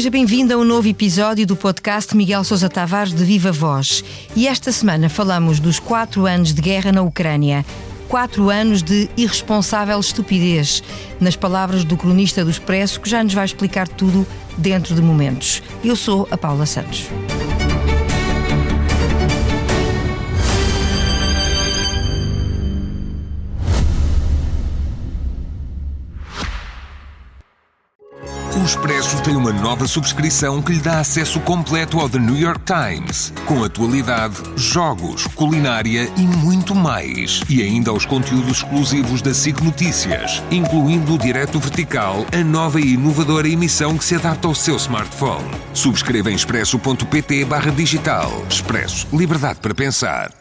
seja bem-vindo a um novo episódio do podcast Miguel Sousa Tavares de Viva Voz. E esta semana falamos dos 4 anos de guerra na Ucrânia. 4 anos de irresponsável estupidez, nas palavras do cronista do Expresso, que já nos vai explicar tudo dentro de momentos. Eu sou a Paula Santos. O Expresso tem uma nova subscrição que lhe dá acesso completo ao The New York Times, com atualidade, jogos, culinária e muito mais. E ainda aos conteúdos exclusivos da SIC Notícias, incluindo o Direto Vertical, a nova e inovadora emissão que se adapta ao seu smartphone. Subscreva em expresso.pt/digital. Expresso. Liberdade para pensar.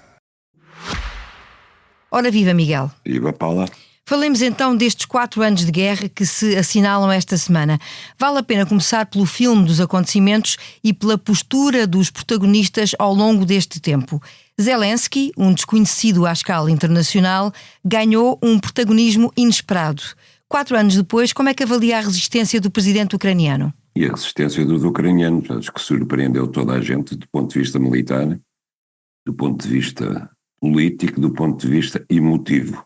Ora viva, Miguel. Viva, Paula. Falemos então destes 4 anos de guerra que se assinalam esta semana. Vale a pena começar pelo filme dos acontecimentos e pela postura dos protagonistas ao longo deste tempo. Zelensky, um desconhecido à escala internacional, ganhou um protagonismo inesperado. 4 anos depois, como é que avalia a resistência do presidente ucraniano? E a resistência dos ucranianos, acho que surpreendeu toda a gente do ponto de vista militar, do ponto de vista político, do ponto de vista emotivo.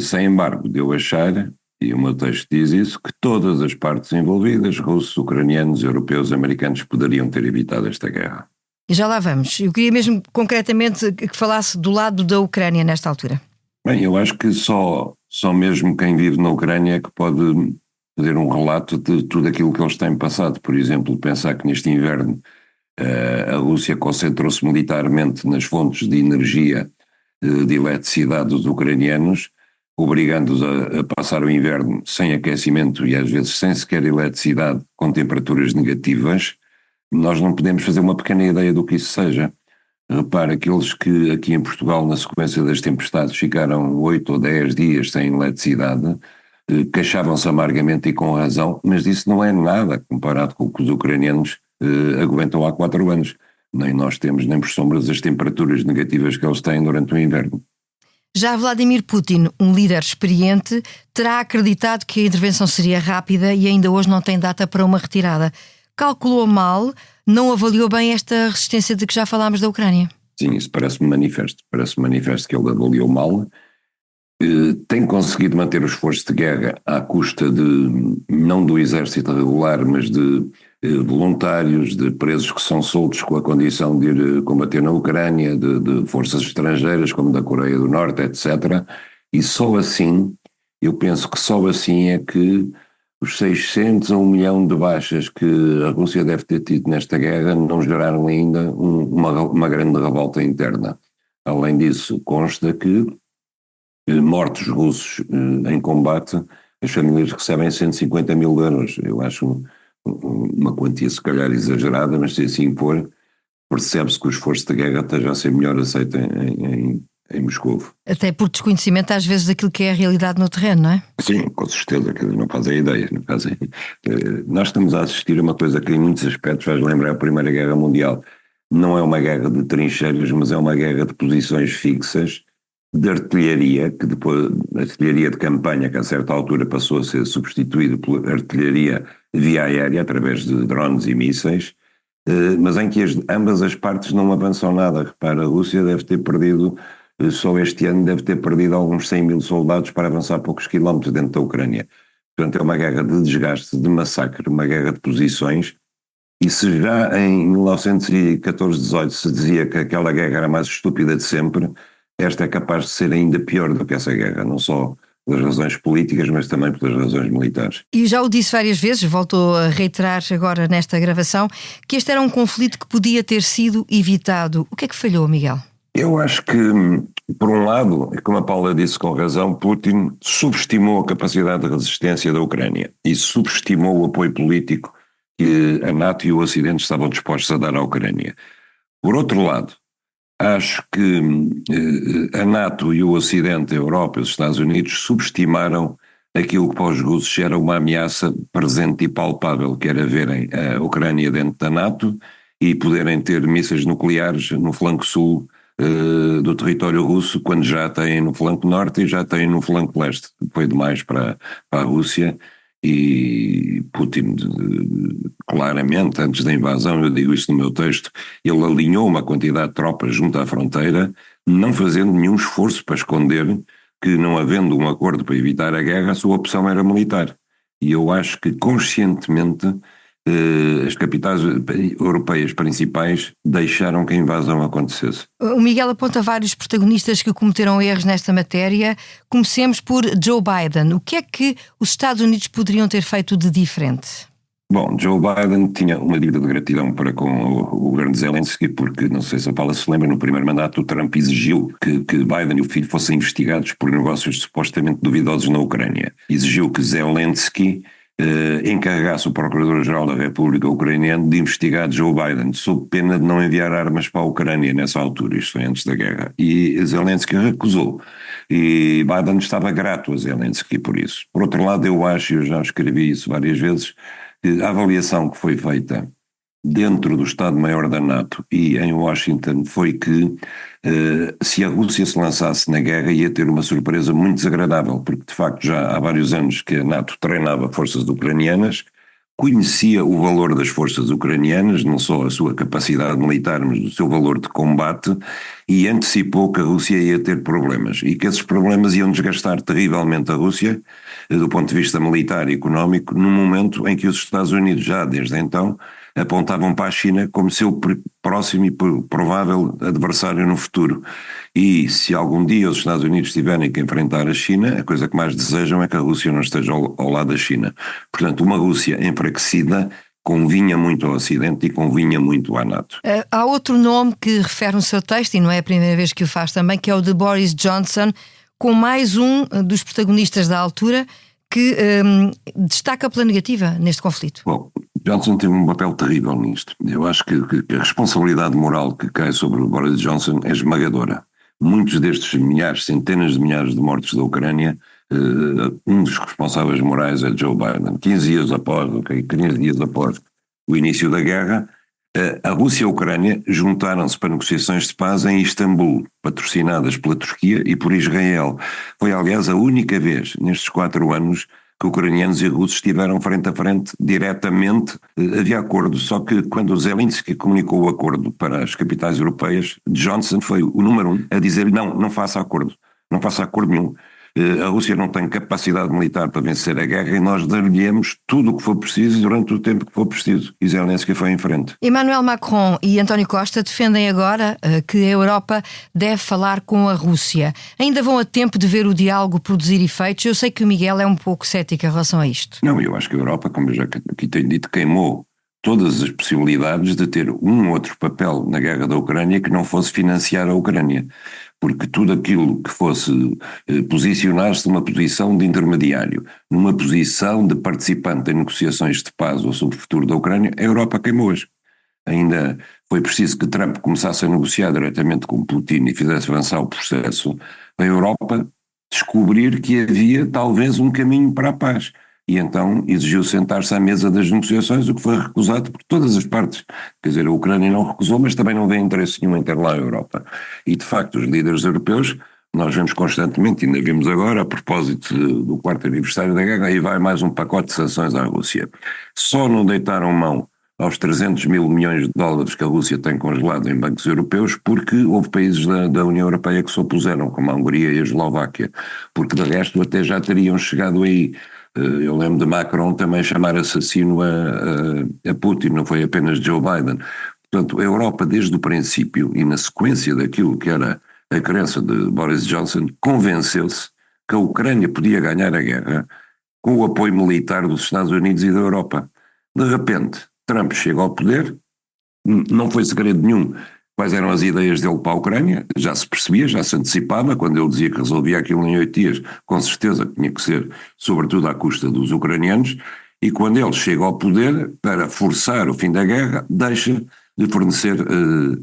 Sem embargo, deu a achar, e o meu texto diz isso, que todas as partes envolvidas, russos, ucranianos, europeus, americanos, poderiam ter evitado esta guerra. E já lá vamos. Eu queria mesmo concretamente que falasse do lado da Ucrânia nesta altura. Bem, eu acho que só mesmo quem vive na Ucrânia é que pode fazer um relato de tudo aquilo que eles têm passado. Por exemplo, pensar que neste inverno a Rússia concentrou-se militarmente nas fontes de energia de eletricidade dos ucranianos, obrigando-os a passar o inverno sem aquecimento e às vezes sem sequer eletricidade, com temperaturas negativas. Nós não podemos fazer uma pequena ideia do que isso seja. Repara, aqueles que aqui em Portugal, na sequência das tempestades, ficaram 8 ou 10 dias sem eletricidade, queixavam-se amargamente e com razão, mas isso não é nada comparado com o que os ucranianos aguentam há 4 anos. Nem nós temos, nem por sombras, as temperaturas negativas que eles têm durante o inverno. Já Vladimir Putin, um líder experiente, terá acreditado que a intervenção seria rápida e ainda hoje não tem data para uma retirada. Calculou mal, não avaliou bem esta resistência de que já falámos da Ucrânia. Sim, isso parece-me manifesto. Parece-me manifesto que ele avaliou mal. Tem conseguido manter o esforço de guerra à custa de, não do exército regular, mas de voluntários, de presos que são soltos com a condição de ir combater na Ucrânia, de forças estrangeiras como da Coreia do Norte, etc. E só assim, eu penso que só assim é que os 600 a 1 milhão de baixas que a Rússia deve ter tido nesta guerra não geraram ainda uma grande revolta interna. Além disso, consta que mortos russos em combate, as famílias recebem 150 mil euros. Eu acho uma quantia se calhar exagerada, mas se assim for, percebe-se que o esforço de guerra esteja a ser melhor aceito em Moscou. Até por desconhecimento às vezes daquilo que é a realidade no terreno, não é? Sim, com certeza, que não fazem ideia. Não fazem. Nós estamos a assistir a uma coisa que em muitos aspectos faz lembrar a Primeira Guerra Mundial. Não é uma guerra de trincheiras, mas é uma guerra de posições fixas, de artilharia, que depois, a artilharia de campanha, que a certa altura passou a ser substituída por artilharia via aérea, através de drones e mísseis, mas em que ambas as partes não avançam nada. Repara, a Rússia deve ter perdido, só este ano deve ter perdido alguns 100 mil soldados para avançar poucos quilómetros dentro da Ucrânia. Portanto, é uma guerra de desgaste, de massacre, uma guerra de posições, e se já em 1914-18 se dizia que aquela guerra era a mais estúpida de sempre, esta é capaz de ser ainda pior do que essa guerra, não só pelas razões políticas, mas também pelas razões militares. E já o disse várias vezes, voltou a reiterar agora nesta gravação, que este era um conflito que podia ter sido evitado. O que é que falhou, Miguel? Eu acho que, por um lado, como a Paula disse com razão, Putin subestimou a capacidade de resistência da Ucrânia e subestimou o apoio político que a NATO e o Ocidente estavam dispostos a dar à Ucrânia. Por outro lado, acho que a NATO e o Ocidente, a Europa e os Estados Unidos subestimaram aquilo que para os russos era uma ameaça presente e palpável, que era verem a Ucrânia dentro da NATO e poderem ter mísseis nucleares no flanco sul do território russo, quando já têm no flanco norte e já têm no flanco leste. Foi demais para a Rússia E Putin, claramente, antes da invasão, eu digo isso no meu texto, ele alinhou uma quantidade de tropas junto à fronteira, não fazendo nenhum esforço para esconder que, não havendo um acordo para evitar a guerra, a sua opção era militar. E eu acho que conscientemente as capitais europeias principais deixaram que a invasão acontecesse. O Miguel aponta vários protagonistas que cometeram erros nesta matéria. Comecemos por Joe Biden. O que é que os Estados Unidos poderiam ter feito de diferente? Bom, Joe Biden tinha uma dívida de gratidão para com o governo de Zelensky, porque, não sei se a Paula se lembra, no primeiro mandato o Trump exigiu que Biden e o filho fossem investigados por negócios supostamente duvidosos na Ucrânia. Exigiu que Zelensky encarregasse o Procurador-Geral da República Ucraniano de investigar Joe Biden, sob pena de não enviar armas para a Ucrânia nessa altura, isto foi antes da guerra. E Zelensky recusou. E Biden estava grato a Zelensky por isso. Por outro lado, eu já escrevi isso várias vezes, que a avaliação que foi feita dentro do Estado-Maior da NATO e em Washington foi que se a Rússia se lançasse na guerra ia ter uma surpresa muito desagradável, porque de facto já há vários anos que a NATO treinava forças ucranianas, conhecia o valor das forças ucranianas, não só a sua capacidade militar, mas o seu valor de combate, e antecipou que a Rússia ia ter problemas e que esses problemas iam desgastar terrivelmente a Rússia, do ponto de vista militar e económico, no momento em que os Estados Unidos já desde então apontavam para a China como seu próximo e provável adversário no futuro. E se algum dia os Estados Unidos tiverem que enfrentar a China, a coisa que mais desejam é que a Rússia não esteja ao lado da China. Portanto, uma Rússia enfraquecida convinha muito ao Ocidente e convinha muito à NATO. Há outro nome que refere no seu texto, e não é a primeira vez que o faz também, que é o de Boris Johnson, com mais um dos protagonistas da altura que destaca pela negativa neste conflito. Bom, Johnson teve um papel terrível nisto. Eu acho que a responsabilidade moral que cai sobre o Boris Johnson é esmagadora. Muitos destes milhares, centenas de milhares de mortos da Ucrânia, um dos responsáveis morais é Joe Biden. 15 dias após o início da guerra, a Rússia e a Ucrânia juntaram-se para negociações de paz em Istambul, patrocinadas pela Turquia e por Israel. Foi, aliás, a única vez nestes 4 anos que ucranianos e russos estiveram frente a frente diretamente. Havia acordo, só que quando o Zelensky comunicou o acordo para as capitais europeias, Johnson foi o número 1 a dizer não faça acordo nenhum. A Rússia não tem capacidade militar para vencer a guerra e nós dar-lhe-emos tudo o que for preciso durante o tempo que for preciso. E Zelensky foi em frente. Emmanuel Macron e António Costa defendem agora que a Europa deve falar com a Rússia. Ainda vão a tempo de ver o diálogo produzir efeitos? Eu sei que o Miguel é um pouco cético em relação a isto. Não, eu acho que a Europa, como eu já aqui tenho dito, queimou todas as possibilidades de ter um outro papel na guerra da Ucrânia que não fosse financiar a Ucrânia. Porque tudo aquilo que fosse posicionar-se numa posição de intermediário, numa posição de participante em negociações de paz ou sobre o futuro da Ucrânia, a Europa queimou-as. Ainda foi preciso que Trump começasse a negociar diretamente com Putin e fizesse avançar o processo, para a Europa descobrir que havia talvez um caminho para a paz. E então exigiu sentar-se à mesa das negociações, o que foi recusado por todas as partes. Quer dizer, a Ucrânia não recusou, mas também não vê interesse nenhum em ter lá a Europa. E de facto os líderes europeus, nós vemos constantemente, ainda vimos agora, a propósito do 4º aniversário da guerra, aí vai mais um pacote de sanções à Rússia. Só não deitaram mão aos 300 mil milhões de dólares que a Rússia tem congelado em bancos europeus, porque houve países da União Europeia que se opuseram, como a Hungria e a Eslováquia, porque de resto até já teriam chegado aí. Eu lembro de Macron também chamar assassino a Putin, não foi apenas Joe Biden. Portanto, a Europa desde o princípio e na sequência daquilo que era a crença de Boris Johnson, convenceu-se que a Ucrânia podia ganhar a guerra com o apoio militar dos Estados Unidos e da Europa. De repente, Trump chega ao poder, não foi segredo nenhum quais eram as ideias dele para a Ucrânia, já se percebia, já se antecipava, quando ele dizia que resolvia aquilo em 8 dias, com certeza que tinha que ser, sobretudo à custa dos ucranianos, e quando ele chega ao poder, para forçar o fim da guerra, deixa de fornecer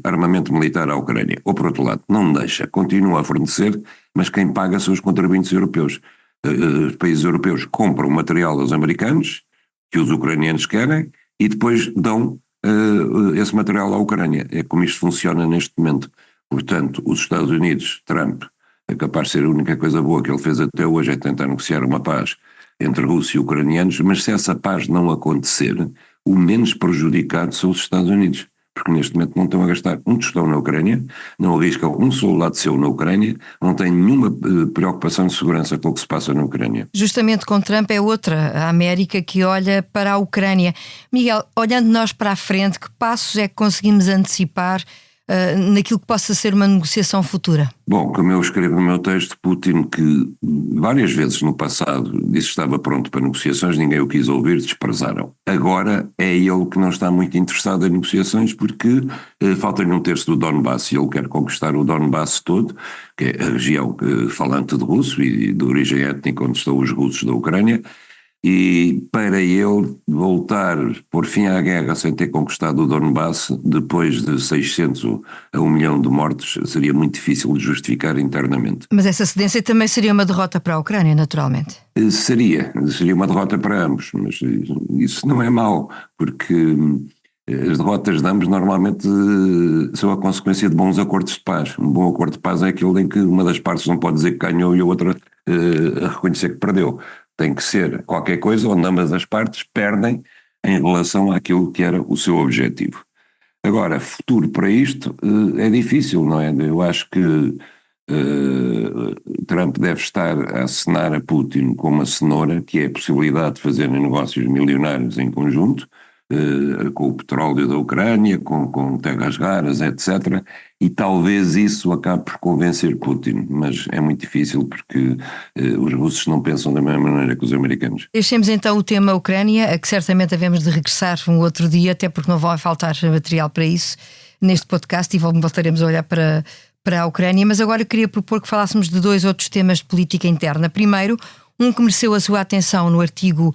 armamento militar à Ucrânia. Ou por outro lado, não deixa, continua a fornecer, mas quem paga são os contribuintes europeus. Os países europeus compram material aos americanos, que os ucranianos querem, e depois dão esse material à Ucrânia. É como isto funciona neste momento. Portanto, os Estados Unidos, Trump, é capaz de ser a única coisa boa que ele fez até hoje é tentar negociar uma paz entre russos e ucranianos, mas se essa paz não acontecer, o menos prejudicado são os Estados Unidos, porque neste momento não estão a gastar um tostão na Ucrânia, não arriscam um soldado seu na Ucrânia, não têm nenhuma preocupação de segurança com o que se passa na Ucrânia. Justamente com Trump é outra, a América que olha para a Ucrânia. Miguel, olhando nós para a frente, que passos é que conseguimos antecipar naquilo que possa ser uma negociação futura? Bom, como eu escrevo no meu texto, Putin, que várias vezes no passado disse que estava pronto para negociações, ninguém o quis ouvir, desprezaram. Agora é ele que não está muito interessado em negociações porque falta-lhe um terço do Donbass e ele quer conquistar o Donbass todo, que é a região falante de russo e de origem étnica onde estão os russos da Ucrânia. E para ele voltar, por fim à guerra sem ter conquistado o Donbass, depois de 600 a 1 milhão de mortos, seria muito difícil de justificar internamente. Mas essa cedência também seria uma derrota para a Ucrânia, naturalmente. Seria uma derrota para ambos, mas isso não é mau, porque as derrotas de ambos normalmente são a consequência de bons acordos de paz. Um bom acordo de paz é aquele em que uma das partes não pode dizer que ganhou e a outra reconhecer que perdeu. Tem que ser qualquer coisa onde ambas as partes perdem em relação àquilo que era o seu objetivo. Agora, futuro para isto é difícil, não é? Eu acho que Trump deve estar a acenar a Putin com uma cenoura, que é a possibilidade de fazerem negócios milionários em conjunto, com o petróleo da Ucrânia, com terras raras, etc. E talvez isso acabe por convencer Putin, mas é muito difícil porque os russos não pensam da mesma maneira que os americanos. Deixemos então o tema Ucrânia, a que certamente havemos de regressar um outro dia, até porque não vai faltar material para isso neste podcast e voltaremos a olhar para a Ucrânia, mas agora eu queria propor que falássemos de 2 outros temas de política interna. Primeiro, um que mereceu a sua atenção no artigo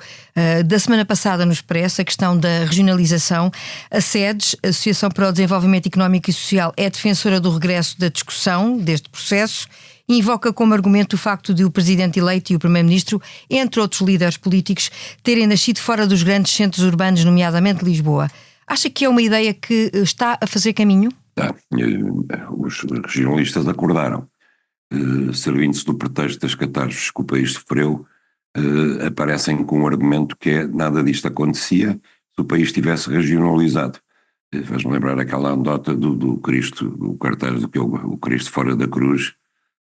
da semana passada no Expresso, a questão da regionalização. A SEDES, Associação para o Desenvolvimento Económico e Social, é defensora do regresso da discussão deste processo e invoca como argumento o facto de o Presidente eleito e o Primeiro-Ministro, entre outros líderes políticos, terem nascido fora dos grandes centros urbanos, nomeadamente Lisboa. Acha que é uma ideia que está a fazer caminho? Os regionalistas acordaram. Servindo-se do pretexto das catástrofes que o país sofreu, aparecem com um argumento que é nada disto acontecia se o país estivesse regionalizado. Faz-me lembrar aquela anedota do Cristo, o cartaz o Cristo fora da cruz,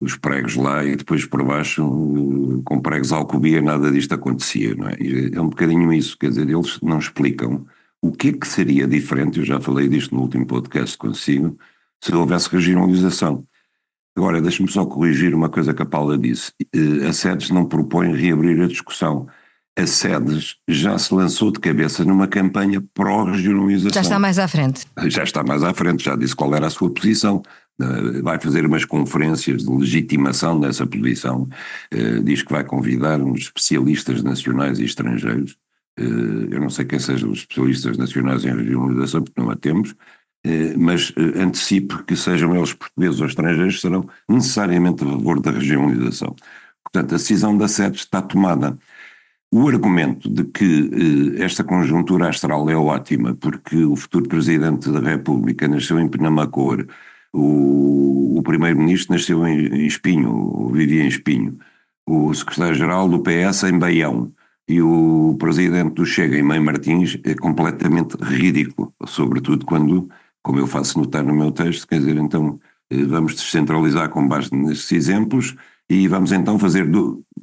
os pregos lá e depois por baixo com pregos alcobia, nada disto acontecia, não é? E é um bocadinho isso, quer dizer, eles não explicam o que é que seria diferente, eu já falei disto no último podcast consigo, se houvesse regionalização. Agora, deixe-me só corrigir uma coisa que a Paula disse. A SEDES não propõe reabrir a discussão. A SEDES já se lançou de cabeça numa campanha pró-regionalização. Já está mais à frente. Já está mais à frente, já disse qual era a sua posição. Vai fazer umas conferências de legitimação dessa posição. Diz que vai convidar uns especialistas nacionais e estrangeiros. Eu não sei quem sejam os especialistas nacionais em regionalização, porque não a temos. Mas antecipo que sejam eles portugueses ou estrangeiros, serão necessariamente a favor da regionalização. Portanto, a decisão da SEDES está tomada. O argumento de que esta conjuntura astral é ótima porque o futuro Presidente da República nasceu em Penamacor, o Primeiro-Ministro nasceu em Espinho, vivia em Espinho, o Secretário-Geral do PS em Baião e o Presidente do Chega em Mãe Martins é completamente ridículo, sobretudo quando, como eu faço notar no meu texto, quer dizer, então vamos descentralizar com base nesses exemplos e vamos então fazer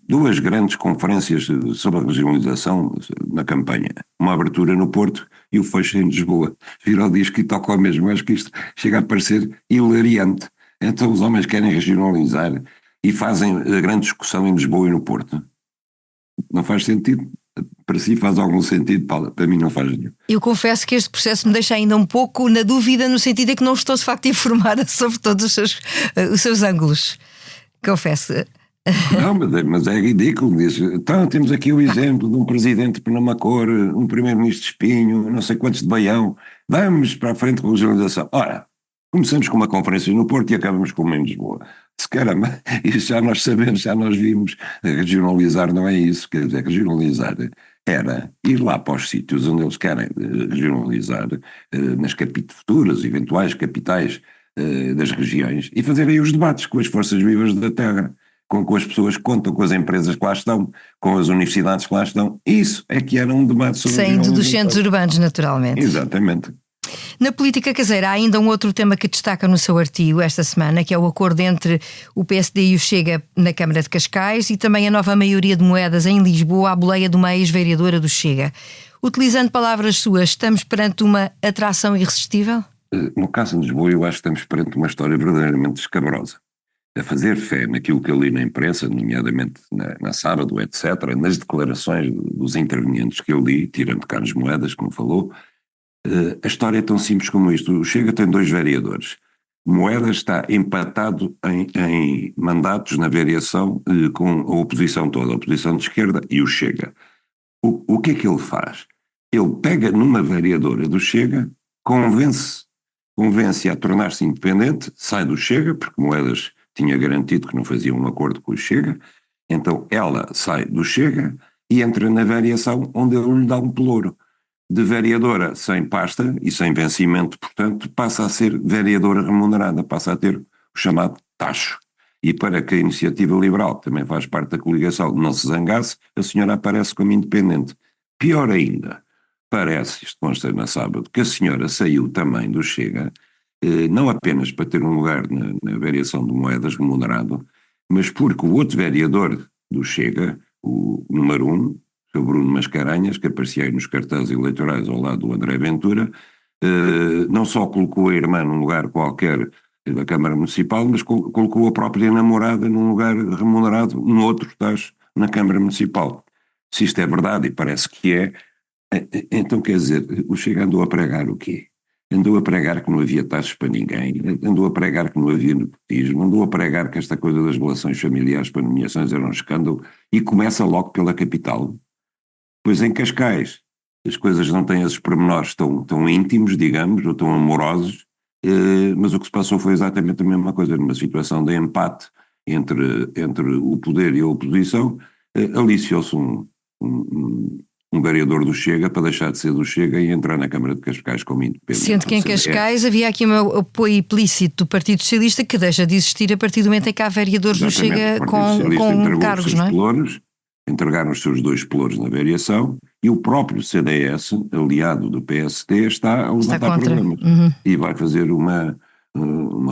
duas grandes conferências sobre a regionalização na campanha. Uma abertura no Porto e o fecho em Lisboa. Vira o disco e toca ao mesmo. Acho que isto chega a parecer hilariante. Então os homens querem regionalizar e fazem a grande discussão em Lisboa e no Porto. Não faz sentido. Para si faz algum sentido, Paula, para mim não faz nenhum. Eu confesso que este processo me deixa ainda um pouco na dúvida, no sentido de que não estou de facto informada sobre todos os seus ângulos. Confesso. Não, mas é ridículo. Então temos aqui o exemplo de um presidente de Penamacor, um primeiro-ministro de Espinho, não sei quantos de Baião. Vamos para a frente com a regionalização. Ora, começamos com uma conferência no Porto e acabamos com uma em Lisboa. Se caramba, isso já nós sabemos, já nós vimos. Regionalizar não é isso, quer dizer, regionalizar era ir lá para os sítios onde eles querem regionalizar, nas futuras, eventuais capitais das regiões, e fazer aí os debates com as forças vivas da terra, com as pessoas que contam, com as empresas que lá estão, com as universidades que lá estão. Isso é que era um debate sobre saindo dos centros urbanos, naturalmente. Exatamente. Na política caseira há ainda um outro tema que destaca no seu artigo esta semana, que é o acordo entre o PSD e o Chega na Câmara de Cascais e também a nova maioria de moedas em Lisboa à boleia de uma ex-vereadora do Chega. Utilizando palavras suas, estamos perante uma atração irresistível? No caso de Lisboa, eu acho que estamos perante uma história verdadeiramente escabrosa. A fazer fé naquilo que eu li na imprensa, nomeadamente na Sábado, etc., nas declarações dos intervenientes que eu li, tirando Carlos Moedas, como falou, a história é tão simples como isto. O Chega tem 2 vereadores. Moedas está empatado em mandatos na variação com a oposição toda, a oposição de esquerda e o Chega. O que é que ele faz? Ele pega numa vereadora do Chega, convence a tornar-se independente, sai do Chega, porque Moedas tinha garantido que não fazia um acordo com o Chega, então ela sai do Chega e entra na variação onde ele lhe dá um pelouro. De vereadora sem pasta e sem vencimento, portanto, passa a ser vereadora remunerada, passa a ter o chamado tacho. E para que a Iniciativa Liberal, que também faz parte da coligação, não se zangasse, a senhora aparece como independente. Pior ainda, parece, isto consta na Sábado, que a senhora saiu também do Chega, não apenas para ter um lugar na variação de moedas remunerado, mas porque o outro vereador do Chega, o número 1, o Bruno Mascarenhas, que aparecia aí nos cartazes eleitorais ao lado do André Ventura, não só colocou a irmã num lugar qualquer da Câmara Municipal, mas colocou a própria namorada num lugar remunerado, no outro tacho, na Câmara Municipal. Se isto é verdade, e parece que é, então quer dizer, o Chega andou a pregar o quê? Andou a pregar que não havia taxas para ninguém, andou a pregar que não havia nepotismo, andou a pregar que esta coisa das relações familiares para nomeações era um escândalo, e começa logo pela capital. Pois em Cascais as coisas não têm esses pormenores tão íntimos, digamos, ou tão amorosos, mas o que se passou foi exatamente a mesma coisa, numa situação de empate entre o poder e a oposição, aliciou-se um vereador do Chega para deixar de ser do Chega e entrar na Câmara de Cascais como independente. Sendo que em Cascais havia aqui um apoio implícito do Partido Socialista que deixa de existir a partir do momento em que há vereadores do Chega com cargos, não é? Entregaram os seus 2 pelouros na variação e o próprio CDS, aliado do PSD, está a levantar problemas. E vai fazer uma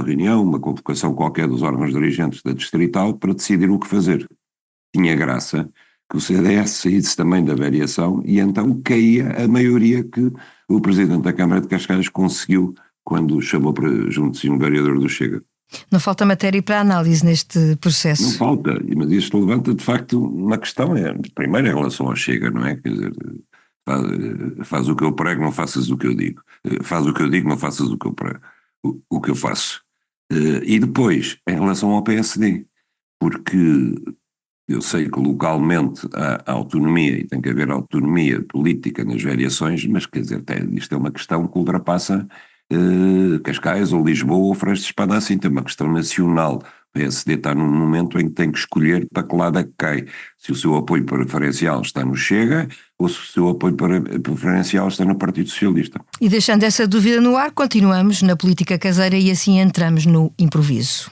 reunião, uma convocação qualquer dos órgãos dirigentes da Distrital para decidir o que fazer. Tinha graça que o CDS saísse também da variação e então caía a maioria que o Presidente da Câmara de Cascais conseguiu quando chamou para junto de si um vereador do Chega. Não falta matéria para análise neste processo. Não falta, mas isto levanta de facto uma questão, primeiro em relação ao Chega, não é? Quer dizer, faz o que eu prego, não faças o que eu digo. Faz o que eu digo, não faças o que eu prego, o que eu faço. E depois, em relação ao PSD, porque eu sei que localmente há autonomia e tem que haver autonomia política nas variações, mas quer dizer, isto é uma questão que ultrapassa Cascais ou Lisboa ou Freixo de Espada, assim, tem uma questão nacional. O PSD está num momento em que tem que escolher para que lado é que cai. Se o seu apoio preferencial está no Chega ou se o seu apoio preferencial está no Partido Socialista. E deixando essa dúvida no ar, continuamos na política caseira e assim entramos no improviso.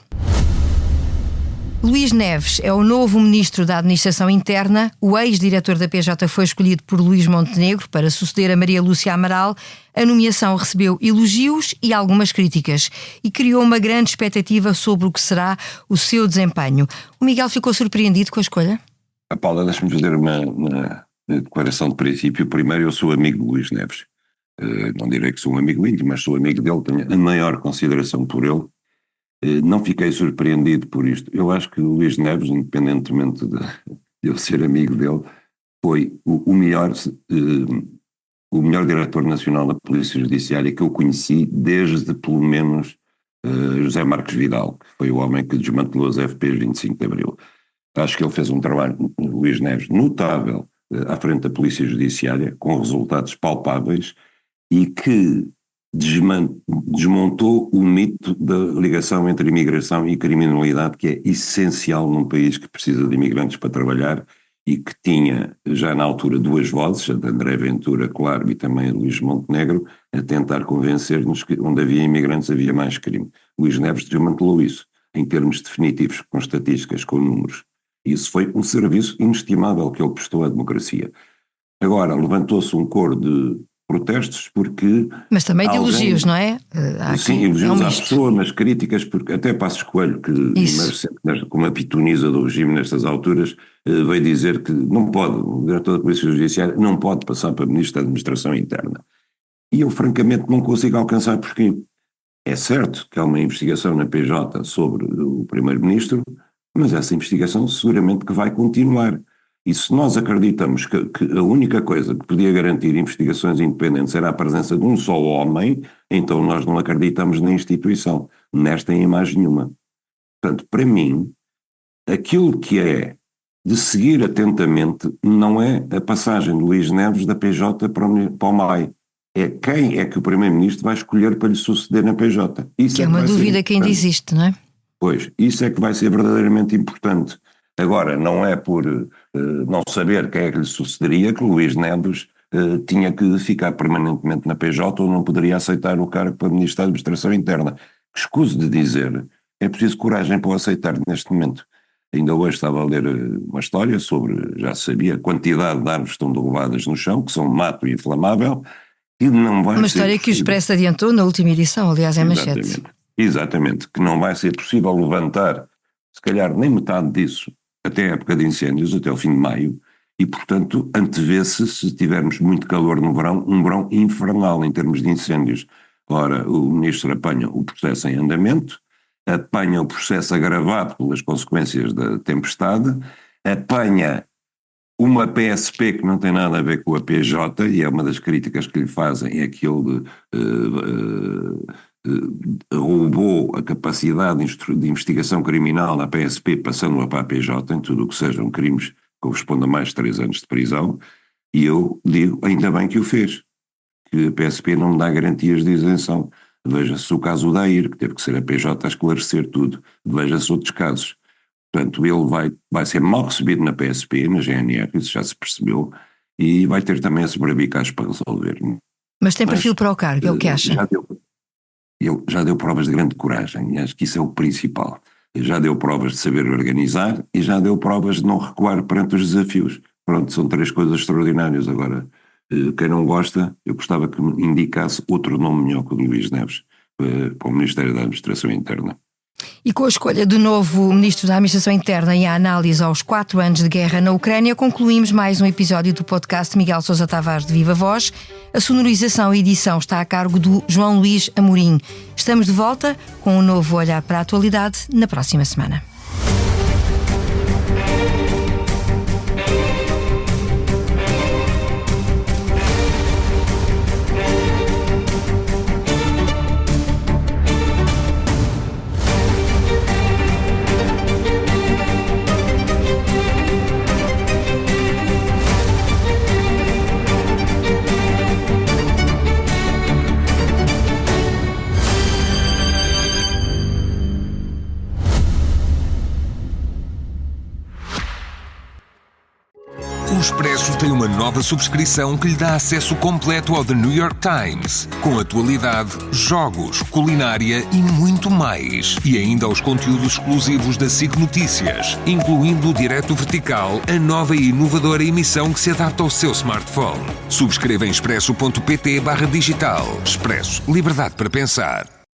Luís Neves é o novo Ministro da Administração Interna. O ex-diretor da PJ foi escolhido por Luís Montenegro para suceder a Maria Lúcia Amaral. A nomeação recebeu elogios e algumas críticas e criou uma grande expectativa sobre o que será o seu desempenho. O Miguel ficou surpreendido com a escolha? Paula, deixa-me fazer uma declaração de princípio. Primeiro, eu sou amigo de Luís Neves. Não direi que sou um amigo íntimo, mas sou amigo dele, tenho a maior consideração por ele. Não fiquei surpreendido por isto. Eu acho que o Luís Neves, independentemente de eu ser amigo dele, foi o melhor diretor nacional da Polícia Judiciária que eu conheci desde, pelo menos, José Marcos Vidal, que foi o homem que desmantelou as FPs 25 de Abril. Acho que ele fez um trabalho, Luís Neves, notável à frente da Polícia Judiciária, com resultados palpáveis e que desmontou o mito da ligação entre imigração e criminalidade, que é essencial num país que precisa de imigrantes para trabalhar e que tinha já na altura 2 vozes, a de André Ventura, claro, e também a de Luís Montenegro, a tentar convencer-nos que onde havia imigrantes havia mais crime. Luís Neves desmantelou isso. em termos definitivos, com estatísticas, com números. Isso foi um serviço inestimável que ele prestou à democracia. Agora, levantou-se um coro de protestos porque... Mas também de elogios, não é? Sim, elogios à pessoa, mas críticas, porque até Passos Coelho, que com uma pitonisa do regime nestas alturas, veio dizer que não pode, o diretor da Polícia Judiciária não pode passar para Ministro da Administração Interna. E eu francamente não consigo alcançar porquê. É certo que há uma investigação na PJ sobre o Primeiro-Ministro, mas essa investigação seguramente que vai continuar. E se nós acreditamos que a única coisa que podia garantir investigações independentes era a presença de um só homem, então nós não acreditamos na instituição, nesta em imagem nenhuma. Portanto, para mim, aquilo que é de seguir atentamente não é a passagem de Luís Neves da PJ para o MAI. É quem é que o Primeiro-Ministro vai escolher para lhe suceder na PJ. Isso que é uma dúvida que ainda existe, não é? Pois, isso é que vai ser verdadeiramente importante. Agora, não é por não saber quem é que lhe sucederia que Luís Neves tinha que ficar permanentemente na PJ ou não poderia aceitar o cargo para Ministro da Administração Interna. Escuso de dizer, é preciso coragem para o aceitar neste momento. Ainda hoje estava a ler uma história sobre, já se sabia, a quantidade de árvores que estão derrubadas no chão, que são mato inflamável, e não vai ser uma história que o Expresso adiantou na última edição, aliás, é manchete. Exatamente, que não vai ser possível levantar, se calhar nem metade disso, até a época de incêndios, até o fim de maio, e portanto antevê-se, se tivermos muito calor no verão, um verão infernal em termos de incêndios. Ora, o Ministro apanha o processo em andamento, apanha o processo agravado pelas consequências da tempestade, apanha uma PSP que não tem nada a ver com a PJ, e é uma das críticas que lhe fazem, é que ele roubou a capacidade de investigação criminal da PSP, passando-a para a PJ, em tudo o que sejam crimes que correspondam a mais de 3 anos de prisão, e eu digo, ainda bem que o fez, que a PSP não me dá garantias de isenção. Veja-se o caso da AIR, que teve que ser a PJ a esclarecer tudo, veja-se outros casos. Portanto, ele vai ser mal recebido na PSP, na GNR, isso já se percebeu, e vai ter também esses bravicais para resolver. Mas tem perfil para o cargo, é o que acha? Ele já deu provas de grande coragem, e acho que isso é o principal. Ele já deu provas de saber organizar e já deu provas de não recuar perante os desafios. Pronto, são 3 coisas extraordinárias. Agora, quem não gosta, eu gostava que me indicasse outro nome melhor que o Luís Neves para o Ministério da Administração Interna. E com a escolha do novo Ministro da Administração Interna e a análise aos 4 anos de guerra na Ucrânia, concluímos mais um episódio do podcast Miguel Sousa Tavares de Viva Voz. A sonorização e edição está a cargo do João Luís Amorim. Estamos de volta com um novo olhar para a atualidade na próxima semana. O Expresso tem uma nova subscrição que lhe dá acesso completo ao The New York Times, com atualidade, jogos, culinária e muito mais. E ainda aos conteúdos exclusivos da SIC Notícias, incluindo o Direto Vertical, a nova e inovadora emissão que se adapta ao seu smartphone. Subscreva em expresso.pt/digital. Expresso. Liberdade para pensar.